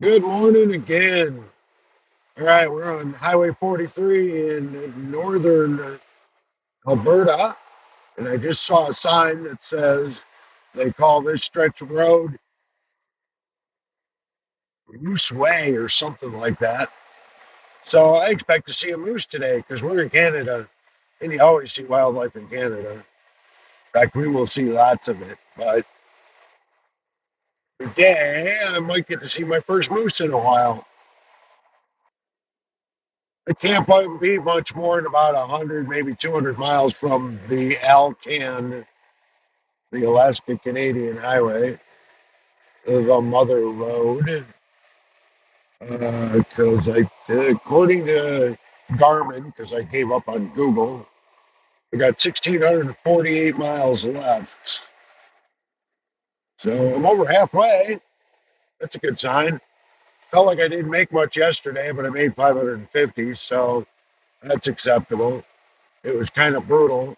Good morning again. All right, we're on Highway 43 in northern Alberta, and I just saw a sign that says they call this stretch of road Moose Way or something like that. So I expect to see a moose today because we're in Canada, and you always see wildlife in Canada. In fact, we will see lots of it. But today, I might get to see my first moose in a while. It can't be much more than about 100, maybe 200 miles from the Alcan, the Alaska Canadian Highway, the mother road. Because according to Garmin, because I gave up on Google, I got 1,648 miles left. So I'm over halfway. That's a good sign. Felt like I didn't make much yesterday, but I made 550, so that's acceptable. It was kind of brutal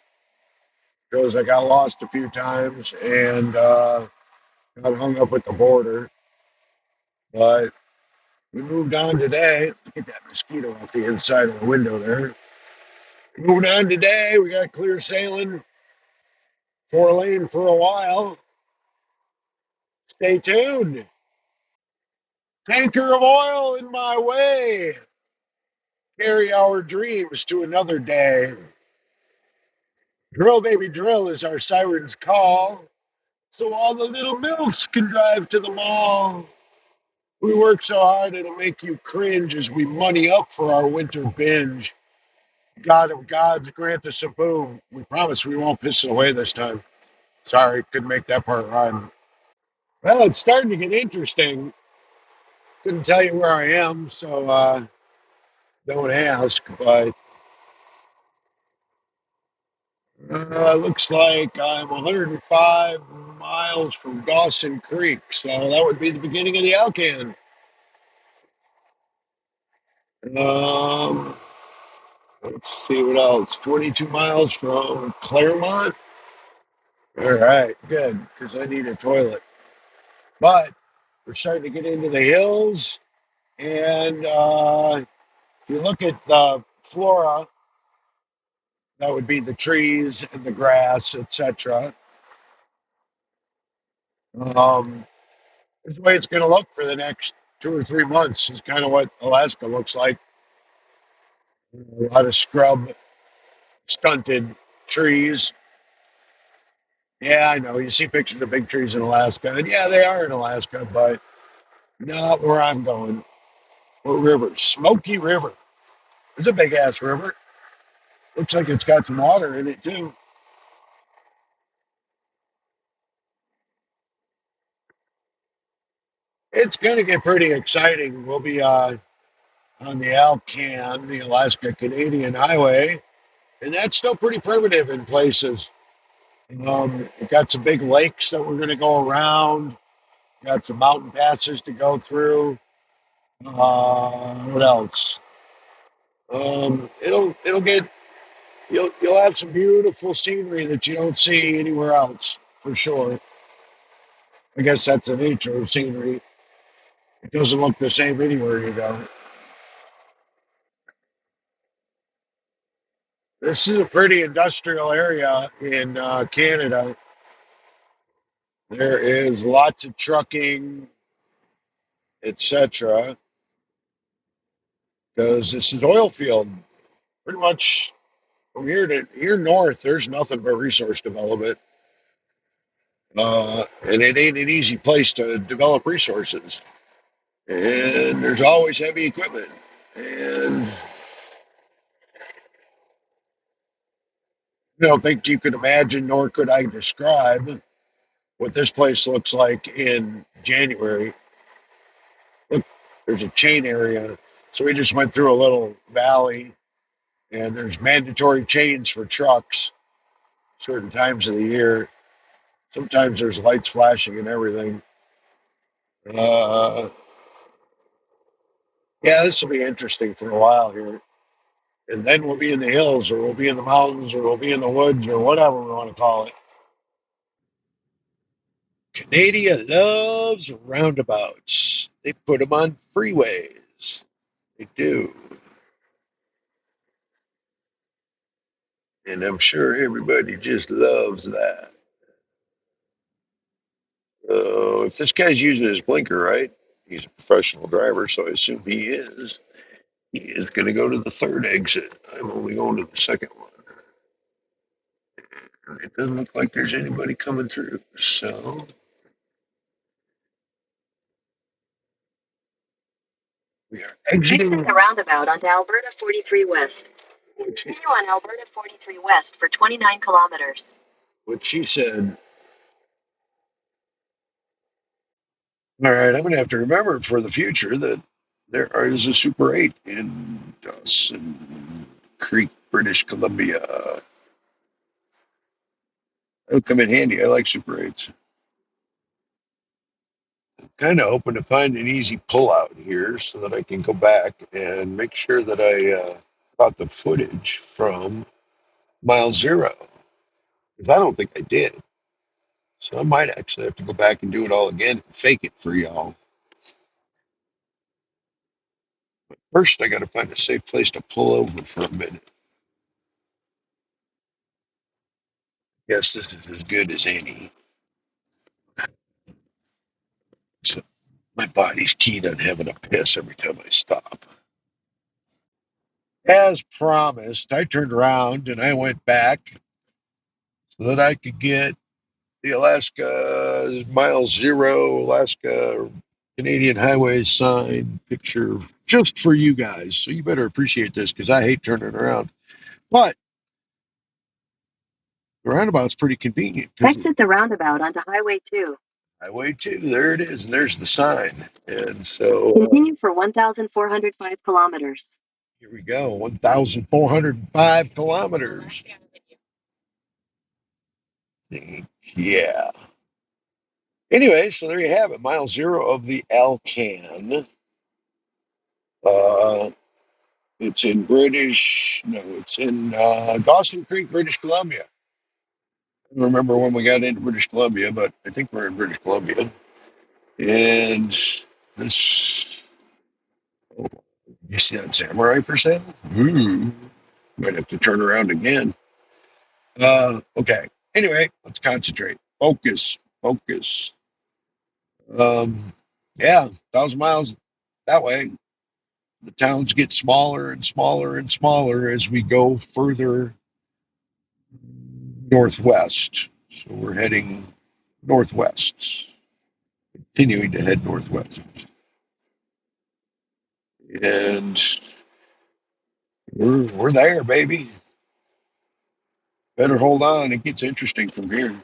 because I got lost a few times and got hung up at the border. But we moved on today. Get that mosquito off the inside of the window there. We moved on today. We got clear sailing, 4 lane for a while. Stay tuned. Tanker of oil in my way. Carry our dreams to another day. Drill, baby, drill is our siren's call. So all the little milfs can drive to the mall. We work so hard it'll make you cringe as we money up for our winter binge. God of gods, grant us a boom. We promise we won't piss it away this time. Sorry, couldn't make that part rhyme. Well, it's starting to get interesting. Couldn't tell you where I am, so don't ask. But looks like I'm 105 miles from Dawson Creek, so that would be the beginning of the Alcan. Um, let's see what else. 22 miles from Claremont. All right, good, because I need a toilet. But we're starting to get into the hills, and if you look at the flora, that would be the trees and the grass, etc. This way it's going to look for the next 2 or 3 months. Is kind of what Alaska looks like. A lot of scrub, stunted trees. Yeah, I know. You see pictures of big trees in Alaska, and yeah, they are in Alaska, but not where I'm going. What river? Smoky River. It's a big ass river. Looks like it's got some water in it too. It's going to get pretty exciting. We'll be on the Alcan, the Alaska Canadian Highway, and that's still pretty primitive in places. We've got some big lakes that we're going to go around. Got some mountain passes to go through. What else? It'll get you'll have some beautiful scenery that you don't see anywhere else for sure. I guess that's the nature of scenery. It doesn't look the same anywhere you go. This is a pretty industrial area in Canada. There is lots of trucking, etc. Because this is oil field. Pretty much from here north, there's nothing but resource development, and it ain't an easy place to develop resources. And there's always heavy equipment, and I don't think you could imagine, nor could I describe what this place looks like in January. Look, there's a chain area, so we just went through a little valley, and there's mandatory chains for trucks certain times of the year. Sometimes there's lights flashing and everything. Uh, yeah, this will be interesting for a while here. And then we'll be in the hills, or we'll be in the mountains, or we'll be in the woods, or whatever we want to call it. Canada loves roundabouts. They put them on freeways. They do. And I'm sure everybody just loves that. If this guy's using his blinker right, he's a professional driver, so I assume he is. He is going to go to the third exit. I'm only going to the second one. It doesn't look like there's anybody coming through. So we are exiting. Exit the roundabout onto Alberta 43 West. Continue on Alberta 43 West for 29 kilometers. What she said. All right, I'm going to have to remember for the future that is a Super 8 in Dawson Creek, British Columbia. It'll come in handy. I like Super 8s. Kind of hoping to find an easy pullout here so that I can go back and make sure that I got the footage from mile zero, because I don't think I did. So I might actually have to go back and do it all again and fake it for y'all. First, I got to find a safe place to pull over for a minute. Yes, this is as good as any. So my body's keen on having a piss every time I stop. As promised, I turned around and I went back so that I could get the Alaska mile zero Alaska Canadian Highway sign picture just for you guys. So you better appreciate this because I hate turning around. But the roundabout's pretty convenient. Exit the roundabout onto Highway 2. Highway 2, there it is, and there's the sign. And so continue for 1,405 kilometers. Here we go, 1,405 kilometers. Yeah. Anyway, so there you have it, mile zero of the Alcan. Uh, it's in Dawson Creek, British Columbia. I don't remember when we got into British Columbia, but I think we're in British Columbia. And this, oh, you see that samurai for sale? Ooh, might have to turn around again. Okay. Anyway, let's concentrate. Focus. Focus. Um, yeah, 1,000 miles that way. The towns get smaller and smaller and smaller as we go further northwest. So we're heading northwest, continuing to head northwest. And we're there, baby. Better hold on. It gets interesting from here.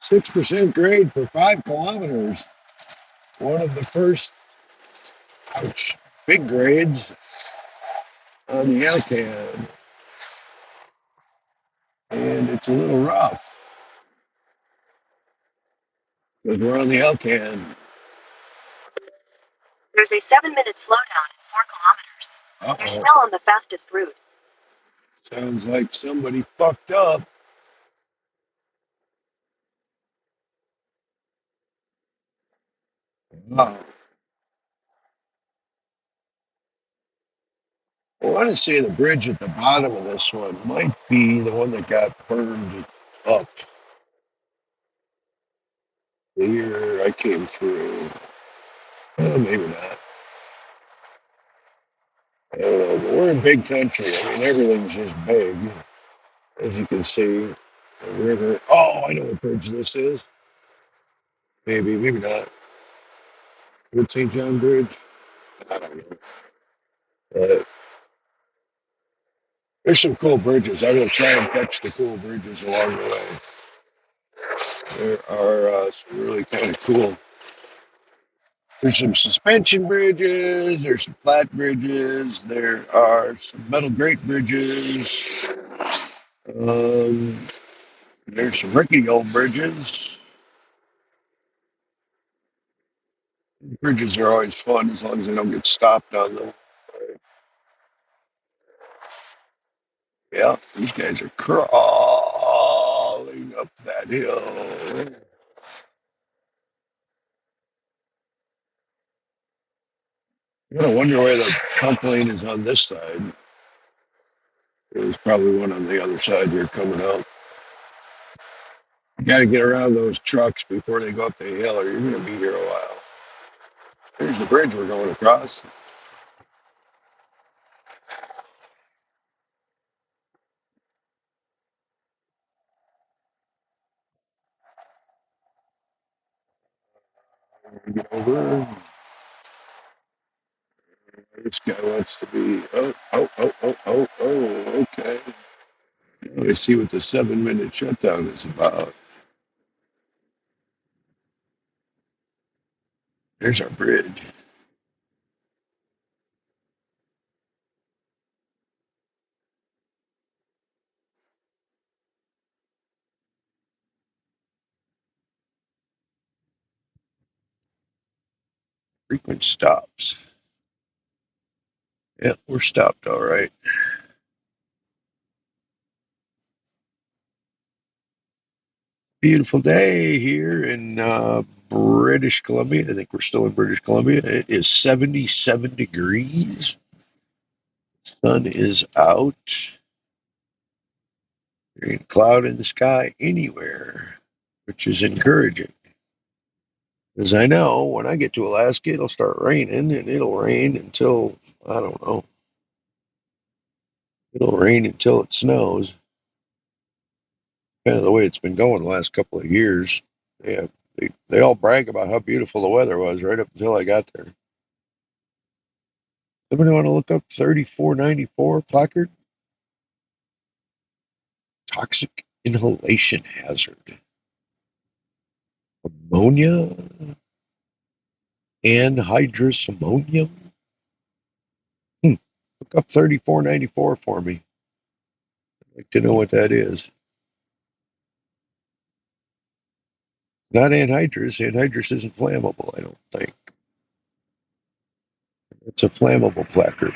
6% grade for 5 kilometers. One of the first, ouch, big grades on the Alcan. And it's a little rough because we're on the Alcan. There's a 7-minute slowdown at 4 kilometers. You're still on the fastest route. Sounds like somebody fucked up. Oh. I want to say the bridge at the bottom of this one might be the one that got burned up. The year I came through. Well, maybe not. I don't know, but we're in big country. I mean, everything's just big, as you can see. The river. Oh, I know what bridge this is. Maybe, maybe not. Good St. John Bridge. I don't know. But there's some cool bridges. I will try and catch the cool bridges along the way. There are some really kind of cool. There's some suspension bridges. There's some flat bridges. There are some metal grate bridges. Um, there's some rickety old bridges. Bridges are always fun as long as I don't get stopped on them. Yeah, these guys are crawling up that hill. I gotta wonder where the pump lane is on this side. There's probably one on the other side here coming out. You gotta get around those trucks before they go up the hill, or you're gonna be here a while. There's the bridge we're going across. Get over. This guy wants to be. Okay. Now I see what the 7 minute shutdown is about. There's our bridge. Frequent stops. Yeah, we're stopped all right. Beautiful day here in British Columbia. I think we're still in British Columbia. It is 77 degrees. Sun is out. There ain't a cloud in the sky anywhere, which is encouraging. Because I know when I get to Alaska, it'll start raining, and it'll rain until, I don't know, it'll rain until it snows. Kind of the way it's been going the last couple of years. Yeah, they all brag about how beautiful the weather was right up until I got there. Somebody want to look up 3494 placard? Toxic inhalation hazard. Ammonia? Anhydrous ammonium? Hmm. Look up 3494 for me. I'd like to know what that is. Not anhydrous. Anhydrous isn't flammable, I don't think. It's a flammable placard.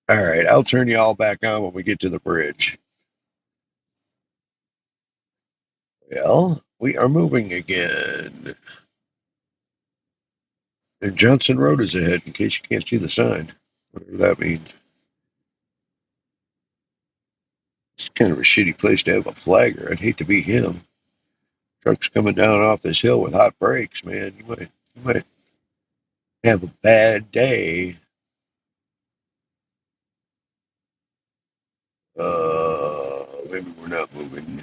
All right, I'll turn you all back on when we get to the bridge. Well, we are moving again. And Johnson Road is ahead, in case you can't see the sign. Whatever that means. It's kind of a shitty place to have a flagger. I'd hate to be him. Trucks coming down off this hill with hot brakes, man. You might have a bad day. Maybe we're not moving.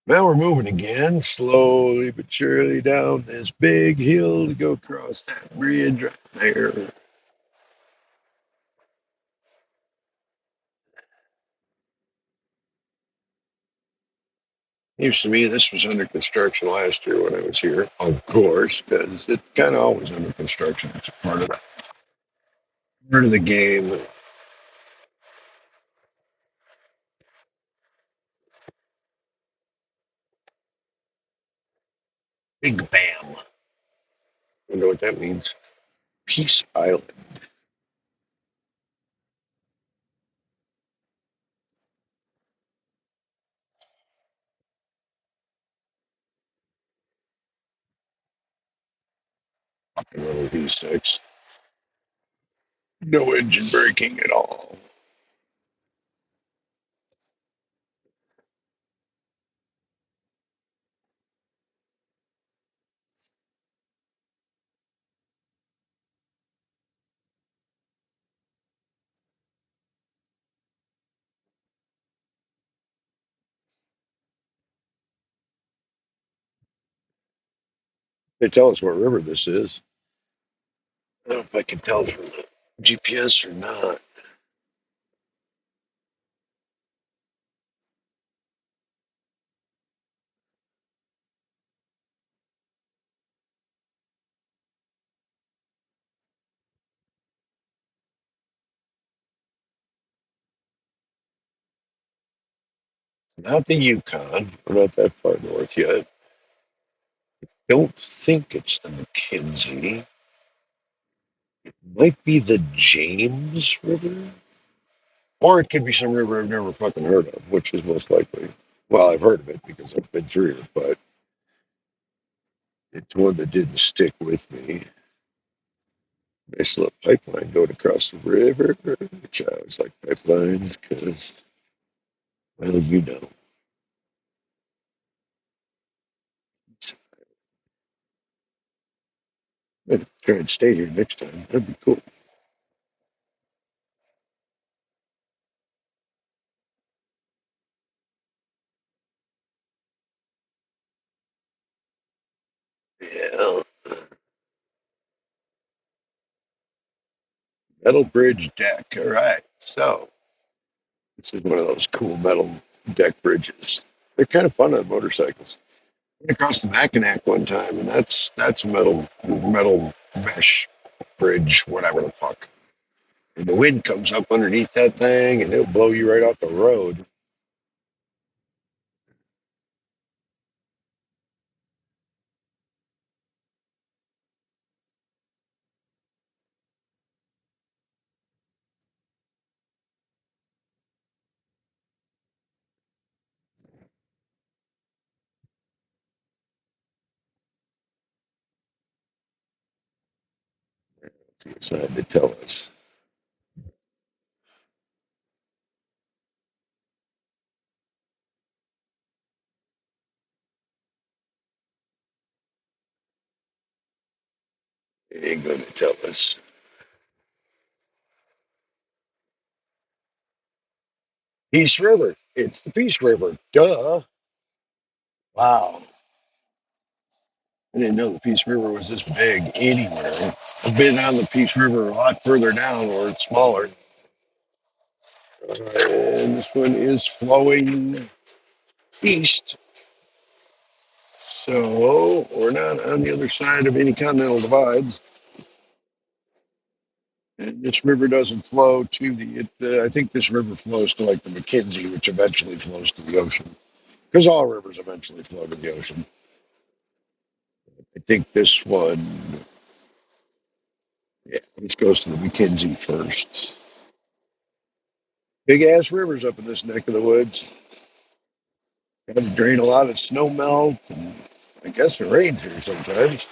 Now we're moving again, slowly but surely down this big hill to go across that bridge right there. Seems to me this was under construction last year when I was here, of course, because it's kind of always under construction. It's a part of the game. Big Bam. I wonder what that means. Peace Island. Fucking little V6. No engine braking at all. They tell us what river this is. I don't know if I can tell from the GPS or not. Not the Yukon. We're not that far north yet. Don't think it's the McKenzie. Might be the James River. Or it could be some river I've never fucking heard of, which is most likely. Well, I've heard of it because I've been through it, but it's one that didn't stick with me. Nice little pipeline going across the river, which I always like pipelines because, well, you know. I'd try and stay here next time. That'd be cool. Yeah. Metal bridge deck. All right. So, this is one of those cool metal deck bridges. They're kind of fun on motorcycles. Went across the Mackinac one time, and that's metal mesh bridge, whatever the fuck. And the wind comes up underneath that thing, and it'll blow you right off the road. It's not to tell us. It ain't going to tell us. Peace River. It's the Peace River. Duh. Wow. I didn't know the Peace River was this big anywhere. I've been on the Peace River a lot further down where it's smaller. And this one is flowing east. So we're not on the other side of any continental divides. And this river doesn't flow to I think this river flows to like the McKenzie, which eventually flows to the ocean. Because all rivers eventually flow to the ocean. I think this one, yeah, this goes to the McKenzie first. Big ass rivers up in this neck of the woods. Got to drain a lot of snow melt, and I guess it rains here sometimes.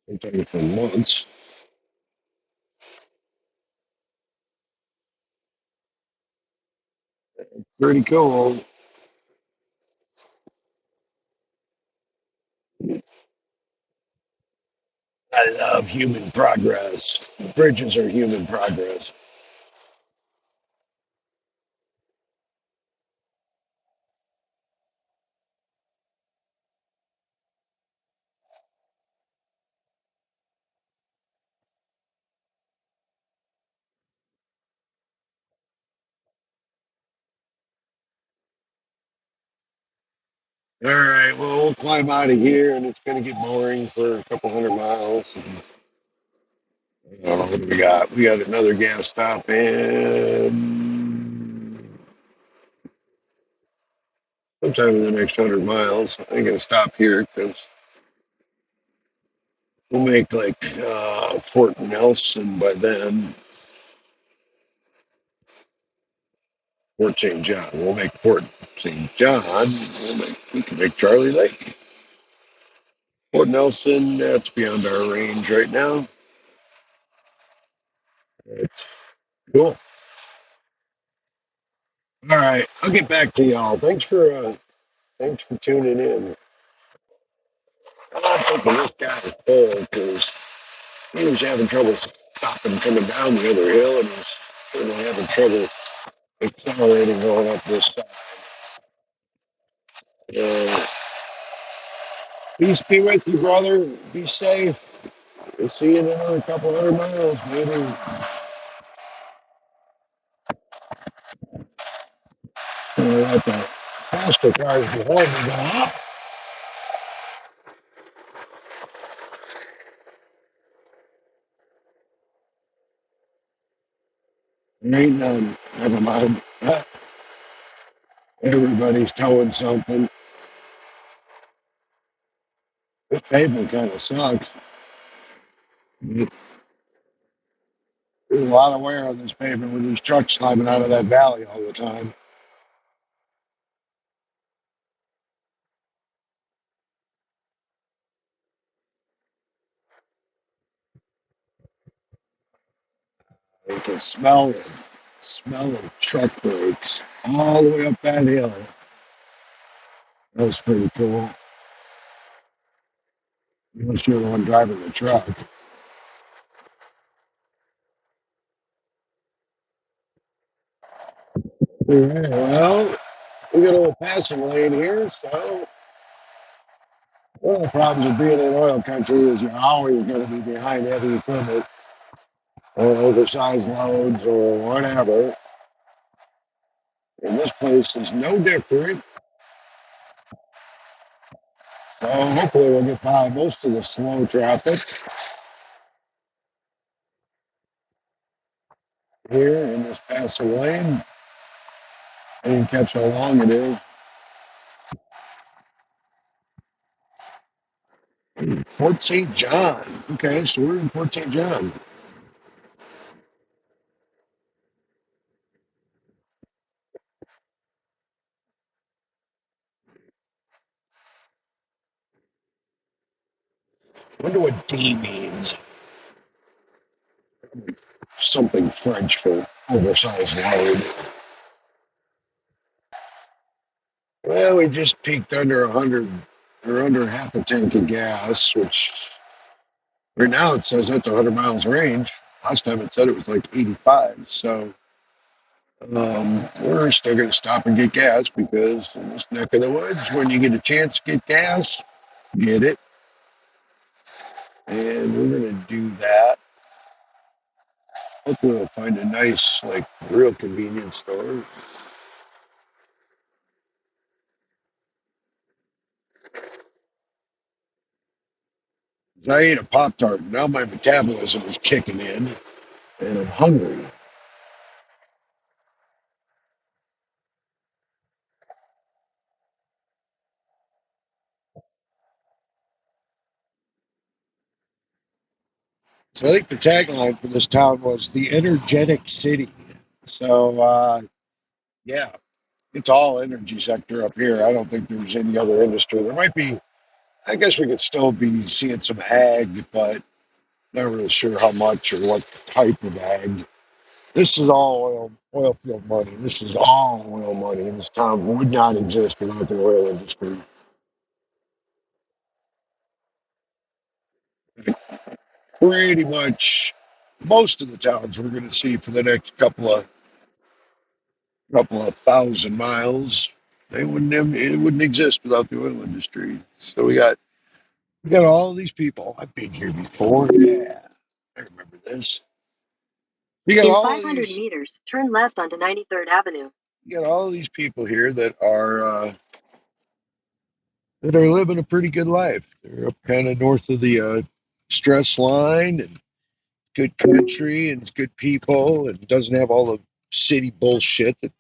Sometimes for months. Pretty cool. I love human progress. Bridges are human progress. All right, well, we'll climb out of here, and it's going to get boring for a couple hundred miles. And I don't know what we got. We got another gas stop in sometime in the next 100 miles. I ain't going to stop here because we'll make like Fort Nelson by then. Fort St. John. We'll make Fort St. John. We can make Charlie Lake. Fort Nelson, that's beyond our range right now. Right. Cool. All right, I'll get back to y'all. Thanks for tuning in. I'm not thinking this guy is full because he was having trouble stopping coming down the other hill, and he's certainly having trouble accelerating going up this side. Uh, Peace be with you, brother. Be safe. We'll see you in another couple hundred miles, maybe. Let the faster cars behind me go up. There ain't none. Never mind. Everybody's towing something. This pavement kind of sucks. There's a lot of wear on this pavement with these trucks climbing out of that valley all the time. You can smell of truck brakes all the way up that hill. That was pretty cool. Unless you're the one driving the truck. All right, well, we got a little passing lane here, so one of the problems with being in oil country is you're always going to be behind heavy equipment or oversized loads or whatever. And this place is no different. So hopefully we'll get by most of the slow traffic here in this passing lane. I didn't catch how long it is. Fort St. John. Okay, so we're in Fort St. John. I wonder what D means. Something French for oversized load. Well, we just peaked under 100 or under half a tank of gas, which right now it says that's 100 miles range. Last time it said it was like 85. So we're still going to stop and get gas because in this neck of the woods, when you get a chance to get gas, get it. And we're going to do that. Hopefully, we'll find a nice, like, real convenience store. I ate a Pop Tart. Now my metabolism is kicking in, and I'm hungry. So I think the tagline for this town was the energetic city. So yeah, it's all energy sector up here. I don't think there's any other industry. There might be. I guess we could still be seeing some ag, but not really sure how much or what type of ag. This is all oil field money. This is all oil money, and this town would not exist without the oil industry. Pretty much most of the towns we're going to see for the next couple of thousand miles, it wouldn't exist without the oil industry. So we got all these people. I've been here before. Yeah, I remember this. You got In all of 500 these. meters, turn left onto 93rd Avenue. You got all of these people here that are living a pretty good life. They're up kind of north of the stress line and good country and good people and doesn't have all the city bullshit that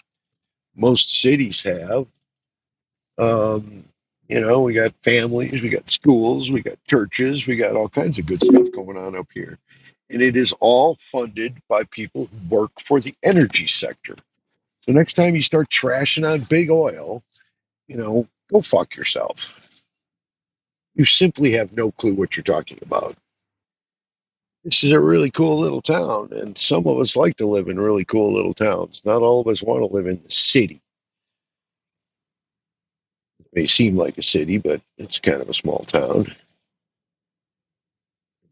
most cities have. Um, we got families, we got schools, we got churches, we got all kinds of good stuff going on up here. And it is all funded by people who work for the energy sector. So next time you start trashing on big oil, go fuck yourself. You simply have no clue what you're talking about. This is a really cool little town, and some of us like to live in really cool little towns. Not all of us want to live in the city. It may seem like a city, but it's kind of a small town.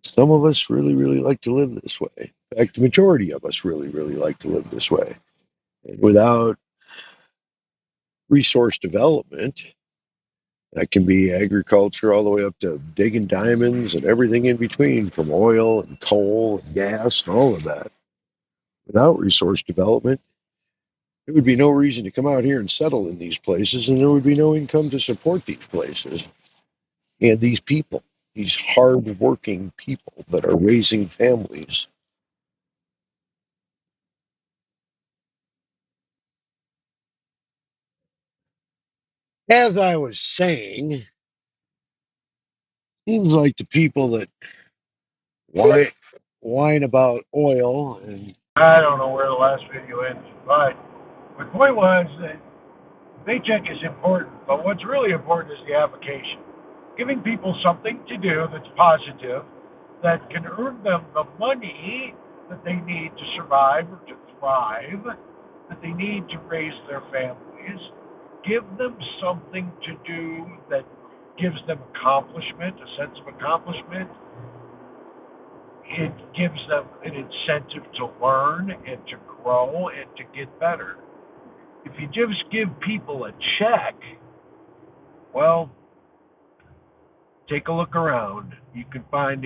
Some of us really, really like to live this way. In fact, the majority of us really, really like to live this way. And without resource development, that can be agriculture all the way up to digging diamonds and everything in between, from oil and coal and gas and all of that. Without resource development, there would be no reason to come out here and settle in these places, and there would be no income to support these places and these people, these hard-working people that are raising families. As I was saying, seems like the people that whine, whine about oil and I don't know where the last video ends, but my point was that paycheck is important, but what's really important is the application. Giving people something to do that's positive, that can earn them the money that they need to survive or to thrive, that they need to raise their families. Give them something to do that gives them accomplishment, a sense of accomplishment. It gives them an incentive to learn and to grow and to get better. If you just give people a check, well, take a look around. You can find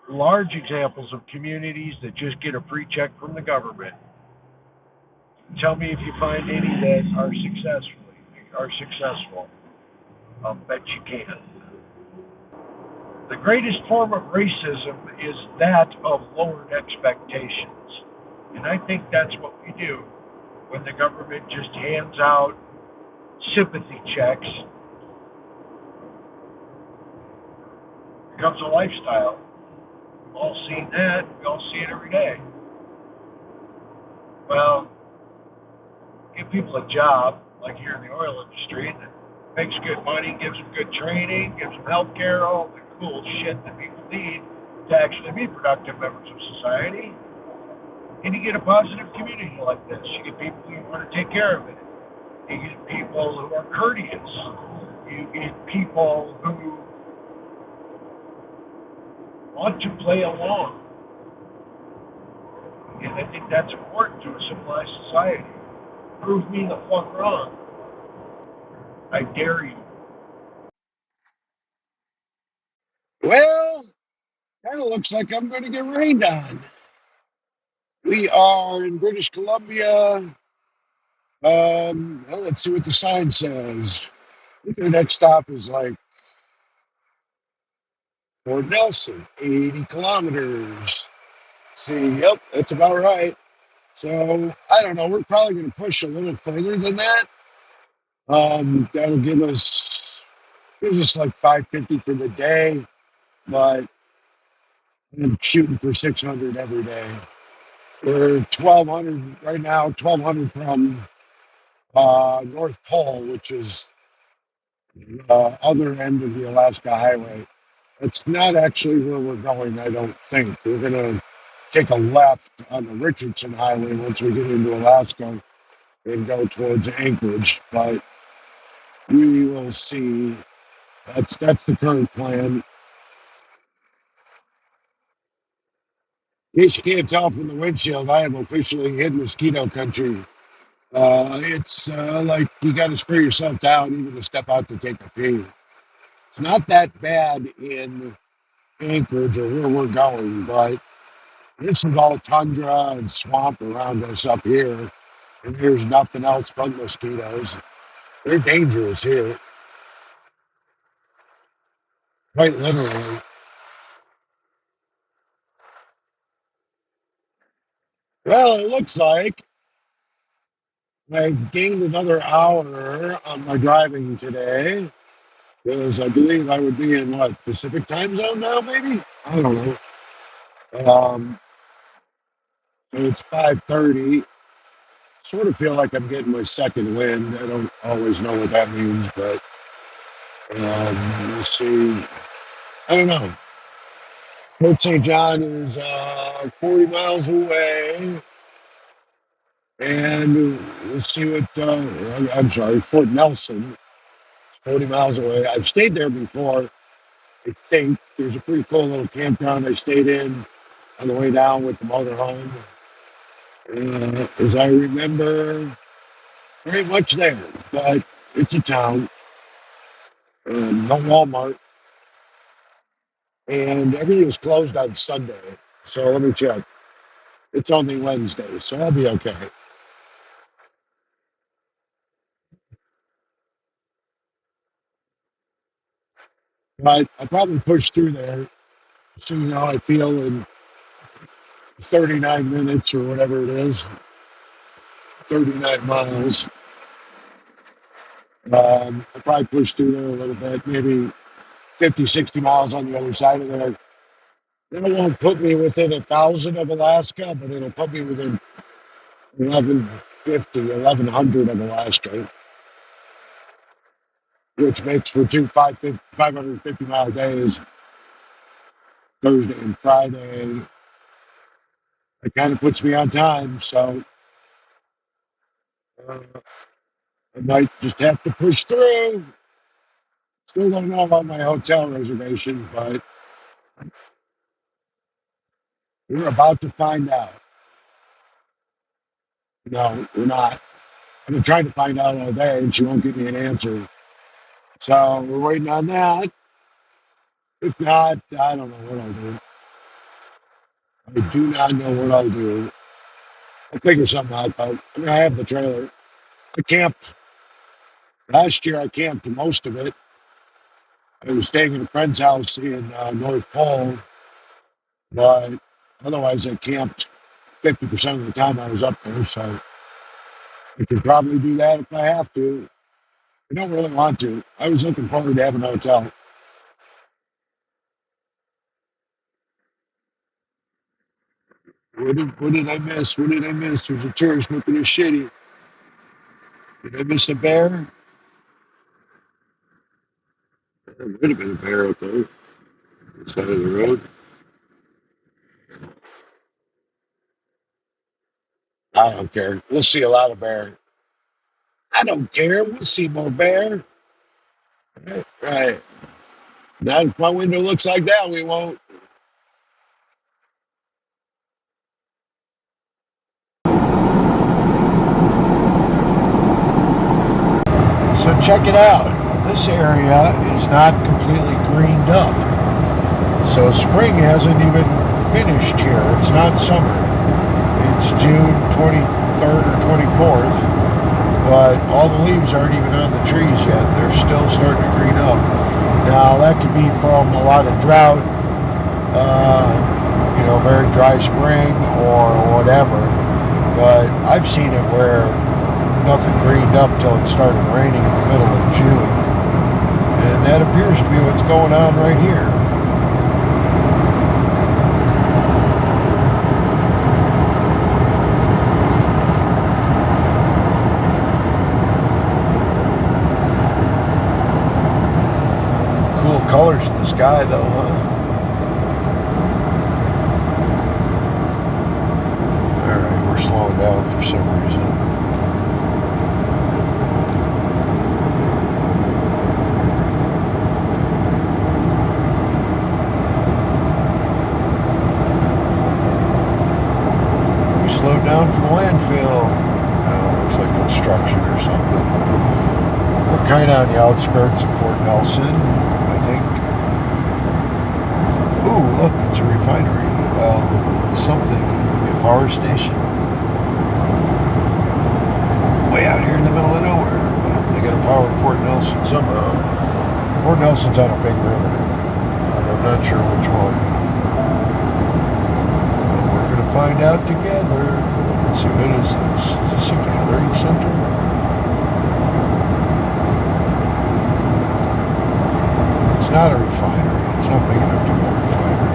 large examples of communities that just get a free check from the government. Tell me if you find any that are successful. I'll bet you can. The greatest form of racism is that of lowered expectations. And I think that's what we do when the government just hands out sympathy checks. It becomes a lifestyle. We've all seen that. We all see it every day. Well, give people a job, like here in the oil industry, that makes good money, gives them good training, gives them health care, all the cool shit that people need to actually be productive members of society. And you get a positive community like this. You get people who want to take care of it. You get people who are courteous. You get people who want to play along. And I think that's important to a civilized society. Prove me the fuck wrong. I dare you. well, kind of looks like I'm going to get rained on. We are in British Columbia. Well, let's see what the sign says. I think our next stop is like Fort Nelson, 80 kilometers. See, yep, that's about right. So I don't know. We're probably going to push a little further than that. That'll gives us like 550 for the day, but I'm shooting for 600 every day. We're 1200 right now, 1200 from North Pole, which is other end of the Alaska Highway. It's not actually where we're going, I don't think. We're going to take a left on the Richardson Highway once we get into Alaska and go towards Anchorage. But we will see. That's the current plan. In case you can't tell from the windshield, I have officially hit mosquito country. It's like you got to spray yourself down even to step out to take a pee. It's not that bad in Anchorage or where we're going, but this is all tundra and swamp around us up here, and there's nothing else but mosquitoes. They're dangerous here, quite literally. Well, it looks like I gained another hour on my driving today because I believe I would be in what, Pacific time zone now, maybe? I don't know. So it's 5:30. Sort of feel like I'm getting my second wind. I don't always know what that means, but let's see. I don't know. Fort St. John is 40 miles away. And let's see what, I'm sorry, Fort Nelson, 40 miles away. I've stayed there before. I think there's a pretty cool little campground I stayed in on the way down with the motorhome. As I remember, very much there, but it's a town, no Walmart, and everything was closed on Sunday. So let me check. It's only Wednesday, so I'll be okay. But I'll probably push through there, seeing how I feel in 39 minutes or whatever it is, 39 miles. I'll probably push through there a little bit, maybe 50, 60 miles on the other side of there. That won't put me within 1,000 of Alaska, but it'll put me within 1,150, 1,100 of Alaska, which makes for two 550-mile days, Thursday and Friday. It kind of puts me on time, so uh, I might just have to push through. Still don't know about my hotel reservation, but we're about to find out. No, we're not. I've been trying to find out all day, and she won't give me an answer. So we're waiting on that. If not, I don't know what I'll do. I do not know what I'll do. I'll figure something out, though. I mean, I have the trailer. I camped last year. I camped most of it. I was staying at a friend's house in North Pole, but otherwise, I camped 50% of the time I was up there. So I could probably do that if I have to. I don't really want to. I was looking forward to having a hotel. What did I miss? What did I miss? There's a tourist looking at shitty. Did I miss a bear? There might have been a bear out there, on the side of the road. I don't care. We'll see a lot of bear. I don't care. We'll see more bear. Right. Right. Not if my window looks like that, we won't. So check it out. This area is not completely greened up. So spring hasn't even finished here. It's not summer. It's June 23rd or 24th, but all the leaves aren't even on the trees yet. They're still starting to green up. Now, that could be from a lot of drought, very dry spring or whatever, but I've seen it where nothing greened up till it started raining in the middle of June. And that appears to be what's going on right here. Cool colors in the sky, though, huh? Alright, we're slowing down for some reason. Slowed down for the landfill. Looks like construction or something. We're kind of on the outskirts of Fort Nelson, I think. Ooh, look, it's a refinery. Well, something. Maybe a power station. Way out here in the middle of nowhere. But they got a power in Fort Nelson somehow. Fort Nelson's on a big river. I'm not sure which one. Find out together. Let's see, what is this? Is this a gathering center? It's not a refinery. It's not big enough to be a refinery.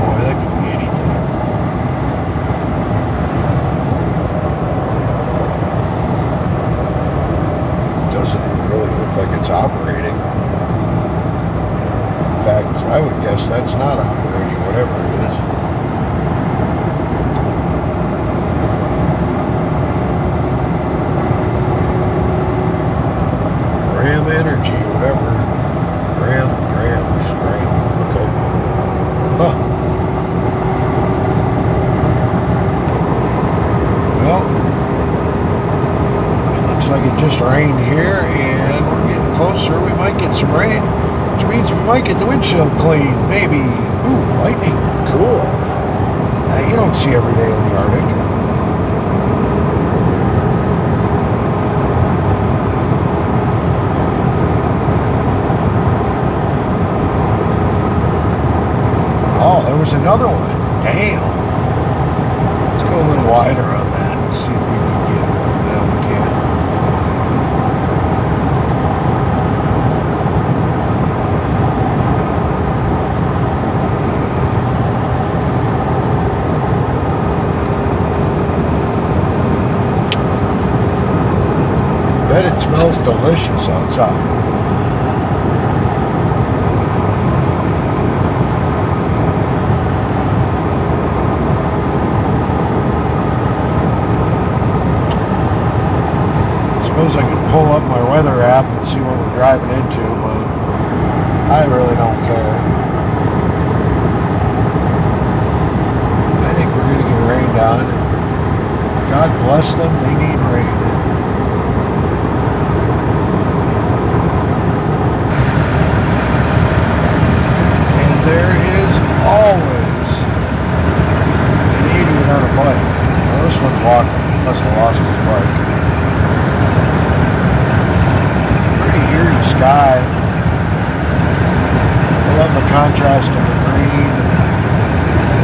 Boy, that could be anything. It doesn't really look like it's operating. In fact, I would guess that's not operating, whatever it is. Ram Energy, whatever. Ram, okay. Huh. Well, it looks like it just rained here, and we're getting closer. We might get some rain. Which means we might get the windshield clean, maybe. Ooh, lightning, cool. You don't see every day in the Arctic. Oh, there was another one. Damn. Let's go a little wider on that and see if we can Bet it smells delicious outside. Suppose I could pull up my weather app and see what we're driving into, but I really don't care. I think we're going to get rained on. God bless them, they need rain. And there is always an idiot on a bike. Well, this one's walking. He must have lost his bike. Pretty eerie sky. I love the contrast of the green.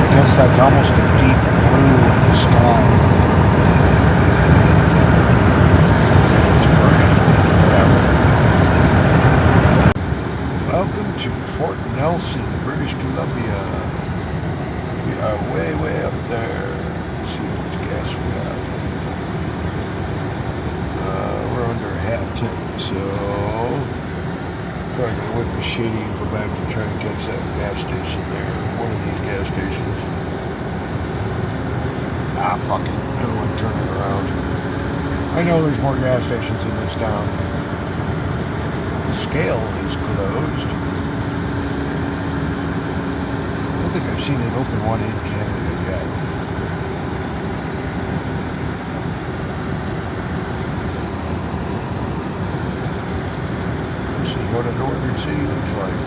I guess that's almost a deep blue in the sky. It's great. Whatever. Welcome to Fort Nelson, British Columbia. We are way, way up there. Let's see how much gas we have. We're under a half tank, so probably gonna whip the shitty and go back and try and catch that gas station there. One of these gas stations. Fuck it. I don't want to turn it around. I know there's more gas stations in this town. The scale is closed. I don't think I've seen an open one in Canada yet. This is what a northern city looks like.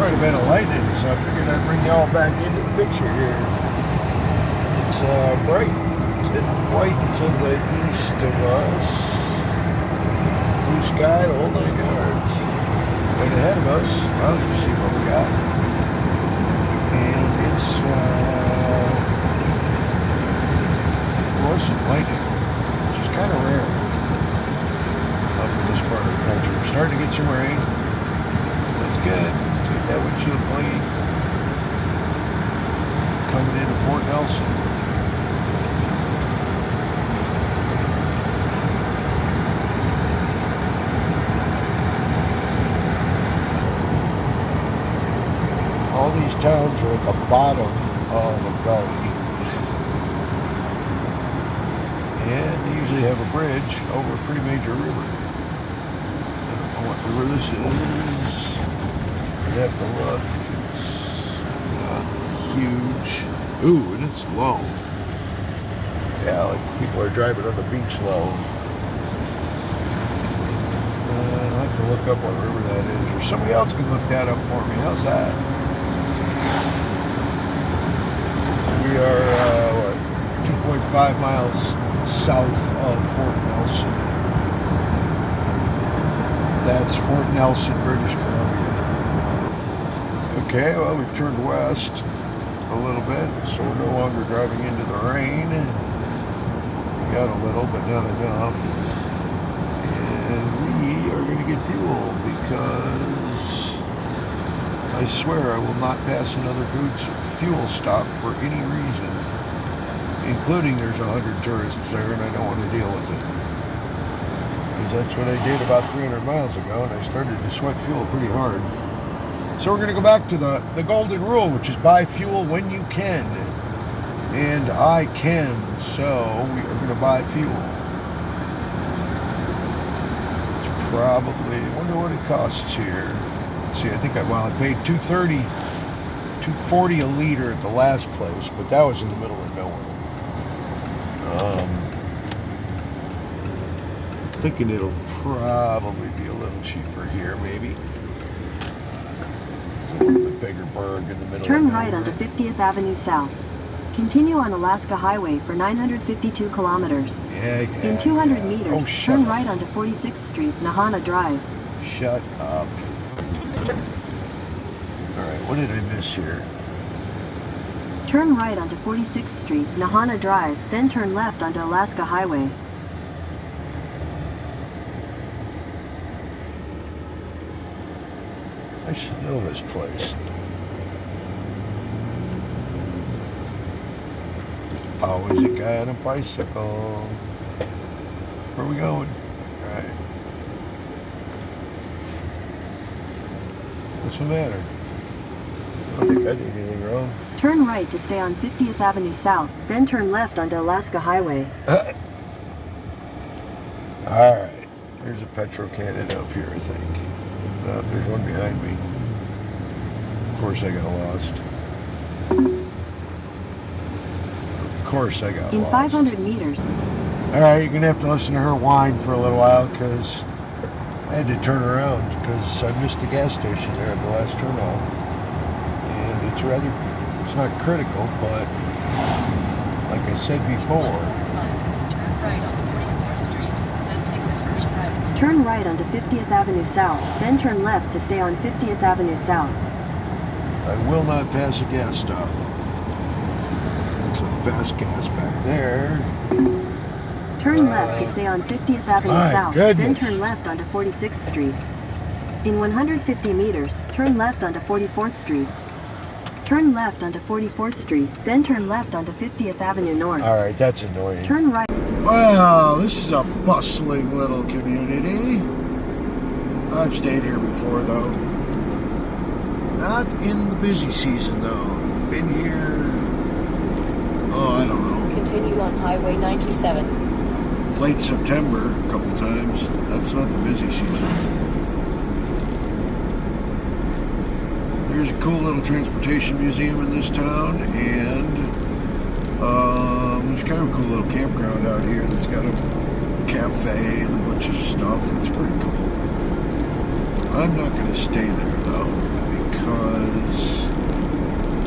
Quite a bit of lightning, so I figured I'd bring y'all back into the picture here. It's bright and white to the east of us. Blue sky, the whole 9 yards. Right ahead of us, well, you see what we got. And it's fluorescent lightning, which is kind of rare up in this part of the country. We're starting to get some rain. That's good. That windshield clean. Coming into Fort Nelson. All these towns are at the bottom of a gully. And they usually have a bridge over a pretty major river. I don't know what river this is. I'd have to look. It's not huge. Ooh, and it's low. Yeah, like people are driving on the beach low. I'll have to look up what river that is, or somebody else can look that up for me. How's that? We are, 2.5 miles south of Fort Nelson. That's Fort Nelson, British Columbia. Okay, well, we've turned west a little bit, so we're no longer driving into the rain. We got a little, but not enough. And we are going to get fuel because I swear I will not pass another fuel stop for any reason, including there's 100 tourists there and I don't want to deal with it. Because that's what I did about 300 miles ago, and I started to sweat fuel pretty hard. So we're going to go back to the golden rule, which is buy fuel when you can. And I can, so we are going to buy fuel. It's probably, I wonder what it costs here. Let's see, I think I paid $2.30, $2.40 a liter at the last place, but that was in the middle of nowhere. Thinking it'll probably be a little cheaper here, maybe. A little bit bigger burg in the middle. Turn right onto 50th Avenue South. Continue on Alaska Highway for 952 kilometers. In 200 meters, turn right onto 46th Street, Nahana Drive. Shut up. Alright, what did I miss here? Turn right onto 46th Street, Nahana Drive, then turn left onto Alaska Highway. I should know this place. Always a guy on a bicycle. Where are we going? Alright. What's the matter? I don't think I did anything wrong. Turn right to stay on 50th Avenue South, then turn left onto Alaska Highway. Alright. There's a petrol cannon up here, I think. No, there's one behind me. Of course I got lost. Of course I got In lost. 500 meters. Alright, you're going to have to listen to her whine for a little while because I had to turn around because I missed the gas station there at the last turn off. And it's not critical, but like I said before. Turn right onto 50th Avenue South, then turn left to stay on 50th Avenue South. I will not pass a gas stop. There's some fast gas back there. Turn left to stay on 50th Avenue South, then turn left onto 46th Street. In 150 meters, turn left onto 44th Street. Turn left onto 44th Street, then turn left onto 50th Avenue North. Alright, that's annoying. Turn right. Well, this is a bustling little community. I've stayed here before, though. Not in the busy season, though. Been here, I don't know. Continue on Highway 97. Late September, a couple times. That's not the busy season. There's a cool little transportation museum in this town, and there's kind of a cool little campground out here that's got a cafe and a bunch of stuff. It's pretty cool. I'm not going to stay there, though, because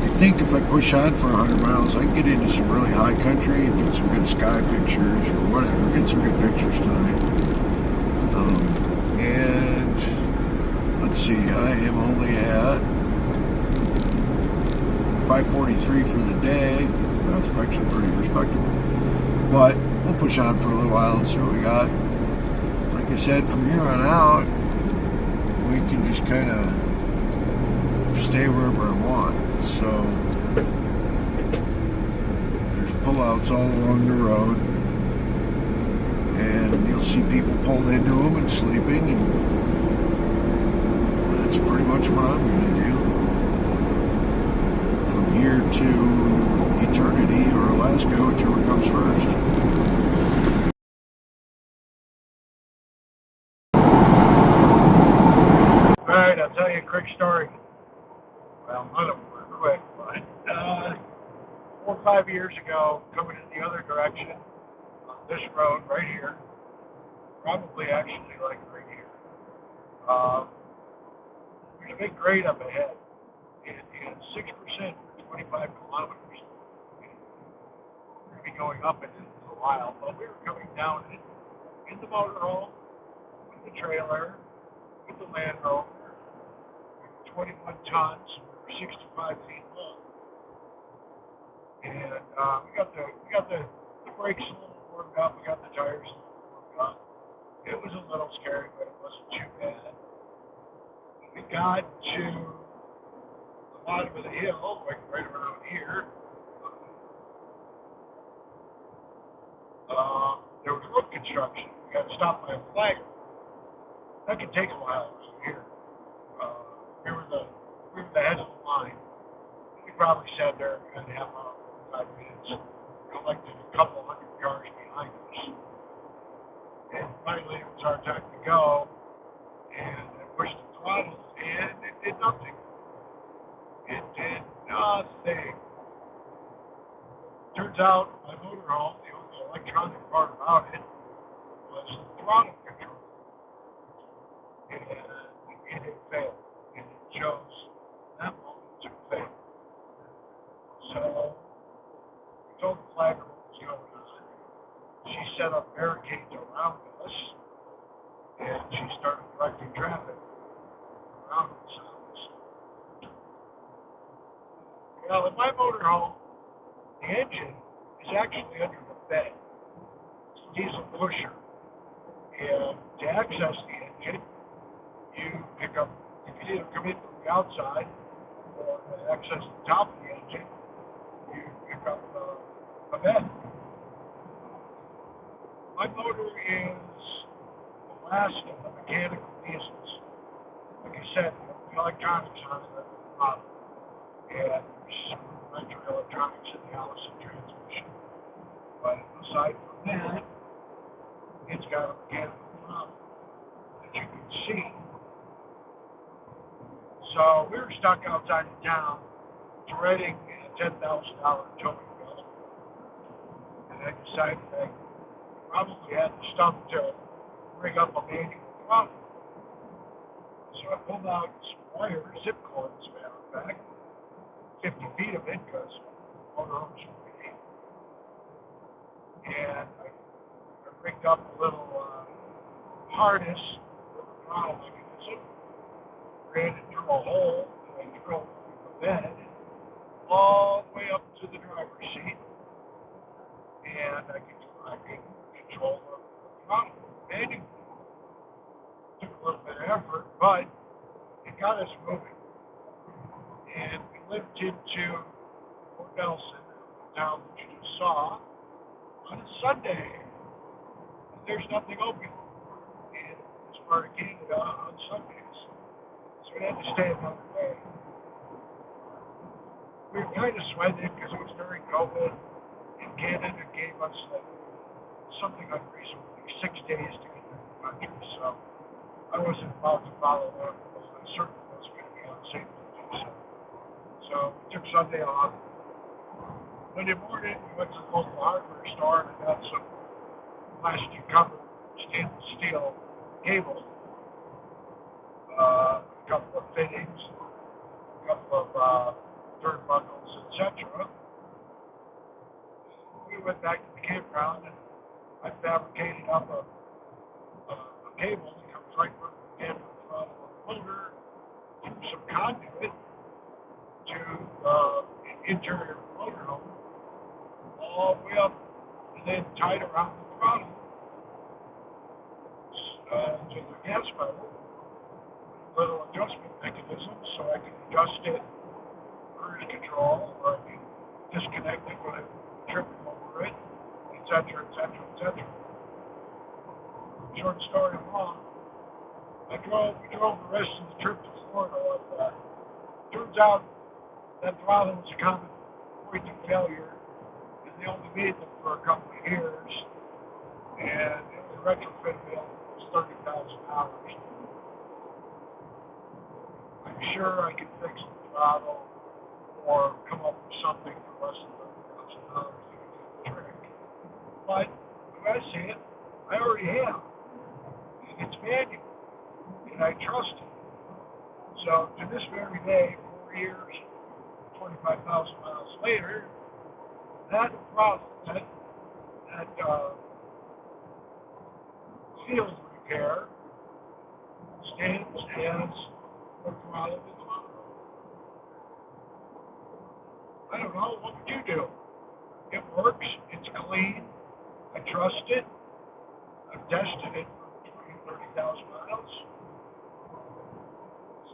I think if I push on for 100 miles, I can get into some really high country and get some good sky pictures or whatever. Get some good pictures tonight. And let's see, I am only at 5:43 for the day. That's actually pretty respectable. But we'll push on for a little while and see what we got. Like I said, from here on out, we can just kind of stay wherever I want. So there's pullouts all along the road, and you'll see people pulled into them and sleeping, and that's pretty much what I'm going to do from here to eternity or Alaska, whichever comes first. Alright, I'll tell you a quick story. Well, none of them were quick, but 4 or 5 years ago, coming in the other direction, on this road right here, probably actually like right here, there's a big grade up ahead. It is 6% for 25 kilometers. We're going to be going up it in a while, but we were coming down in the motorhome, with the trailer, with the Land Rover, 21 tons, 65 feet long, and we got the brakes a little warmed up, we got the tires a little warmed up. It was a little scary, but it wasn't too bad. We got to the bottom of the hill, like right around here. There was road construction. We got stopped by a flag. That could take a while around here. We were the head of the line. We probably sat there and half hour, 5 minutes, collected a couple hundred cars behind us. And finally, it was our time to go. And I pushed the throttle, and it did nothing. It did nothing. Turns out, my motorhome, the only electronic part about it was the throttle control. And it had failed. And it chose that moment to fail. So, we told the flagger what was going on. She set up barricades around us, and she started directing traffic around us. Well, in my motorhome, The engine is actually under the bed. It's a diesel pusher. And to access the engine, you pick up, you can either come in from the outside or to access the top of the engine, you pick up a bed. My motor is the last of the mechanical diesels. Like I said, the electronics on it are not, and there's some rudimentary electronics in the Allison transmission. But aside from that, it's got a mechanical throttle that you can see. So we were stuck outside of town, dreading a $10,000 towing bill, and I decided I probably had the stuff to ring up a manual throttle. So I pulled out some wire, zip cords, as a matter of fact, 50 feet of it, because motorhomes were big. And I rigged up a little harness with a throttle mechanism, ran it through a hole, and I drove the bed all the way up to the driver's seat, and I could control the throttle manually. Took a little bit of effort, but it got us moving. And we lived into Port Nelson, the town that you just saw, on a Sunday. And there's nothing open in this part of Canada on Sundays. So we had to stay another day. We were kind of sweating because it was during COVID, and Canada gave us something unreasonable, like 6 days to get through the country. So I wasn't about to follow their rules. I certainly wasn't going to be unsafe to do so. So we took Sunday off. Monday morning, we went to the local hardware store and I got some plastic covered stainless steel cable, a couple of fittings, a couple of turnbuckles, etc. We went back to the campground and I fabricated up a cable that comes right from the end of the throttle of the motor through some conduit to the interior of the motorhome, all the way up, and then tied around the throttle to the gas pedal, with a little adjustment mechanism so I can adjust it, cruise control, or I can disconnect it when I'm tripping over it, etc., etc., etc. Short story long, we drove the rest of the trip to Florida like that. Turns out that throttle was a common point of failure, and they only made them for a couple of years, and it was a retrofit bill. It was $30,000. I'm sure I could fix the throttle or come up with something for less than $30,000 that would do the trick. But the way I see it, I already have. And it's manual, and I trust it. So to this very day, 4 years, 25,000 miles later, that throttle, that field repair stands as the throttle of the motor. I don't know, what would you do? It works, it's clean, I trust it, I've tested it for 20, 30,000 miles.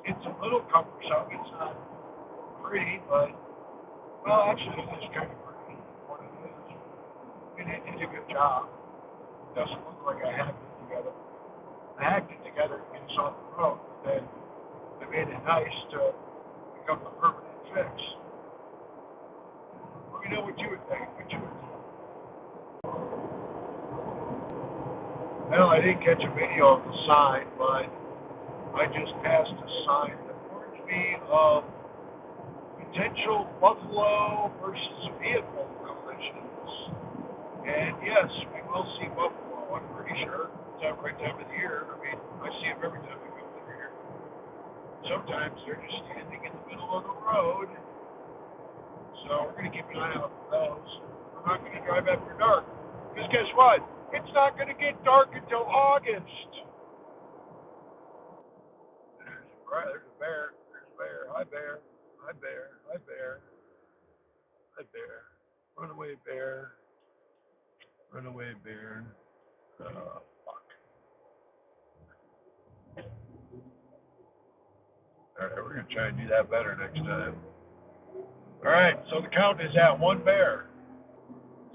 It's a little cumbersome, it's not pretty, but, well, actually it is kind of pretty, what it is. And it did a good job. It doesn't look like I hacked it together. I hacked it together to get us off the road, but then I made it nice to become the permanent fix. Let me know what you would think, what you would do. Well, I didn't catch a video of the sign, but I just passed a sign that warns me of potential buffalo versus vehicle collisions. And yes, we will see buffalo, I'm pretty sure. It's that right time of the year. I mean, I see them every time I come through here. Sometimes they're just standing in the middle of the road. So we're going to keep an eye out for those. We're not going to drive after dark. Because guess what? It's not going to get dark until August. There's a bear. There's a bear. Hi, bear. Hi, bear. Hi, bear. Hi, bear. Runaway bear. Runaway bear. Fuck. Alright, we're going to try and do that better next time. Alright, so the count is at 1 bear,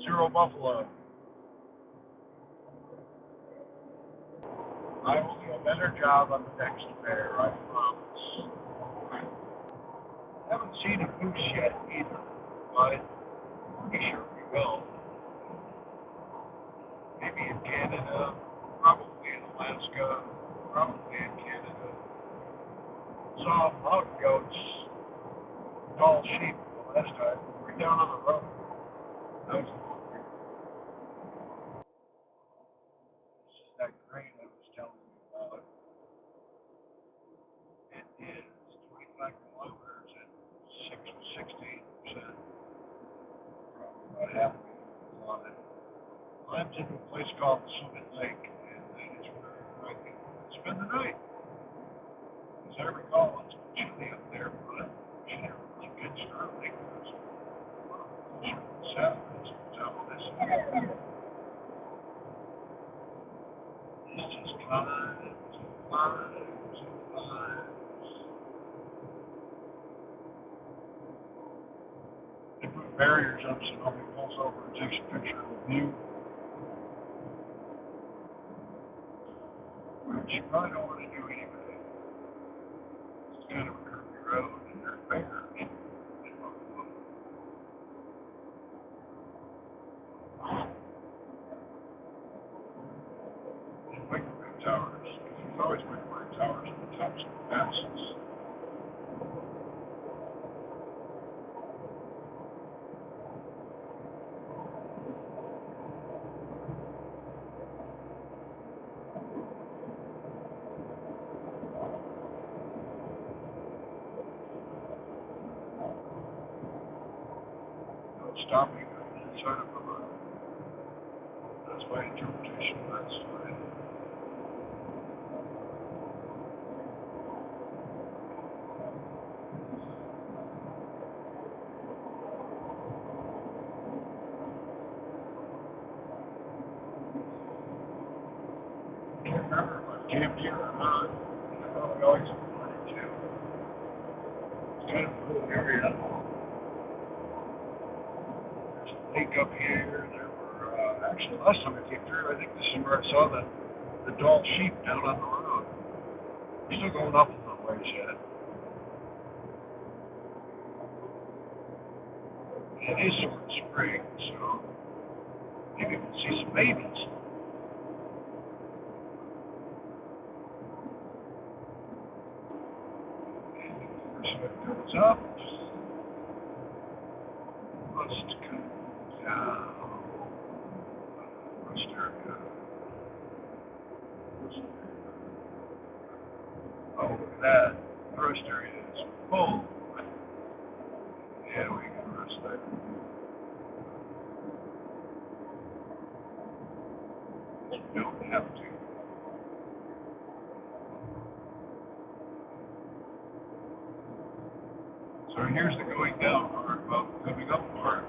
0 buffalo. I will do a better job on the next bear, I promise. I haven't seen a moose yet either, but pretty sure we will. Maybe in Canada, probably in Alaska, probably in Canada. Saw mountain goats, tall sheep the last time, right down on the road. That was a little weird. This is that grain I was telling you about. It is 25 kilometers and 16% from what happened on it. I'm in a place called Summit Lake, and that is where I can spend the night. As I recall, it's chilly up there, but she never really good start lake. It's closer to the south. It's just climbs and climbs and climbs. They put barriers up so nobody pulls over and takes a picture of the view. Which you probably don't want to do anyway. It's kind of a curvy road and there's bears. And microwave towers. There's always microwave towers on the tops of the passes. Stopping inside of the road. That's my interpretation. That's fine. Can't remember if I've camped here or not. I probably always wanted to. It's kind of a cool area. There's a lake up here. There were actually last time I came through, I think this is where I saw the doll sheep down on the road. We're still going up a little ways yet. It is sort of spring, so maybe we'll see some babies. And of course, when it goes up, must come down. Rest area. Oh, look at that. The rest area is full. Yeah, we can rest there. You don't have to. So here's the going down part. Well, coming up part.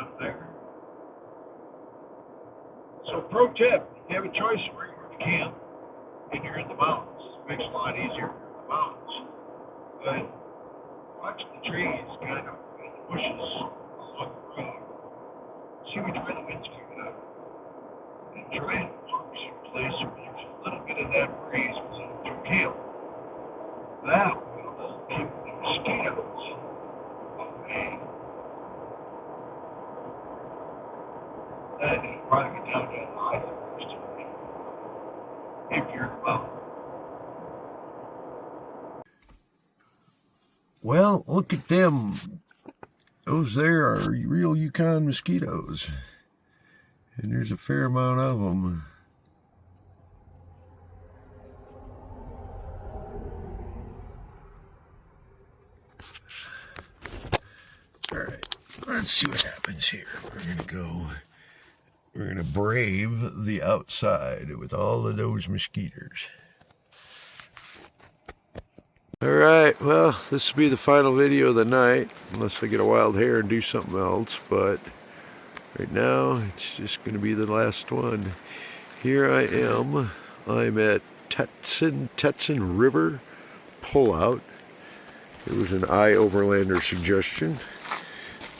Up there. So, pro tip: if you have a choice of where you're going to camp, and you're in the mountains, it makes it a lot easier in the mountains. But watch the trees, kind of, in the bushes along the road. See which way the wind's coming up, and try and walk someplace where there's a little bit of that breeze blowing through camp. That will keep the mosquitoes away. Then you'll probably get down to the island if you're about. Well, look at them. Those there are real Yukon mosquitoes. And there's a fair amount of them. All right. let's see what happens here. We're gonna brave the outside with all of those mosquitoes. All right, well, this will be the final video of the night, unless I get a wild hair and do something else, but right now, it's just gonna be the last one. Here I am. I'm at Tetson River Pullout. It was an iOverlander suggestion.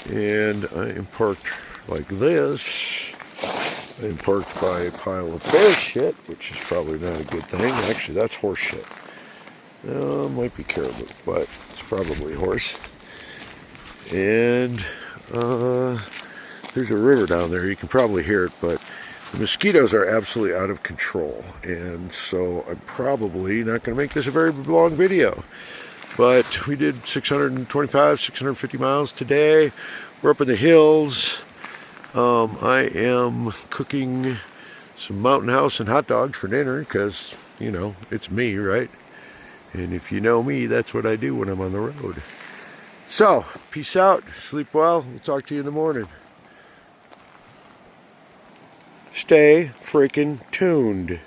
And I am parked like this. I am parked by a pile of bear shit, which is probably not a good thing. Actually, that's horse shit. Might be caribou, but it's probably horse. And there's a river down there. You can probably hear it, but the mosquitoes are absolutely out of control. And so I'm probably not going to make this a very long video. But we did 625, 650 miles today. We're up in the hills. I am cooking some Mountain House and hot dogs for dinner because, you know, it's me, right? And if you know me, that's what I do when I'm on the road. So, peace out. Sleep well. We'll talk to you in the morning. Stay freaking tuned.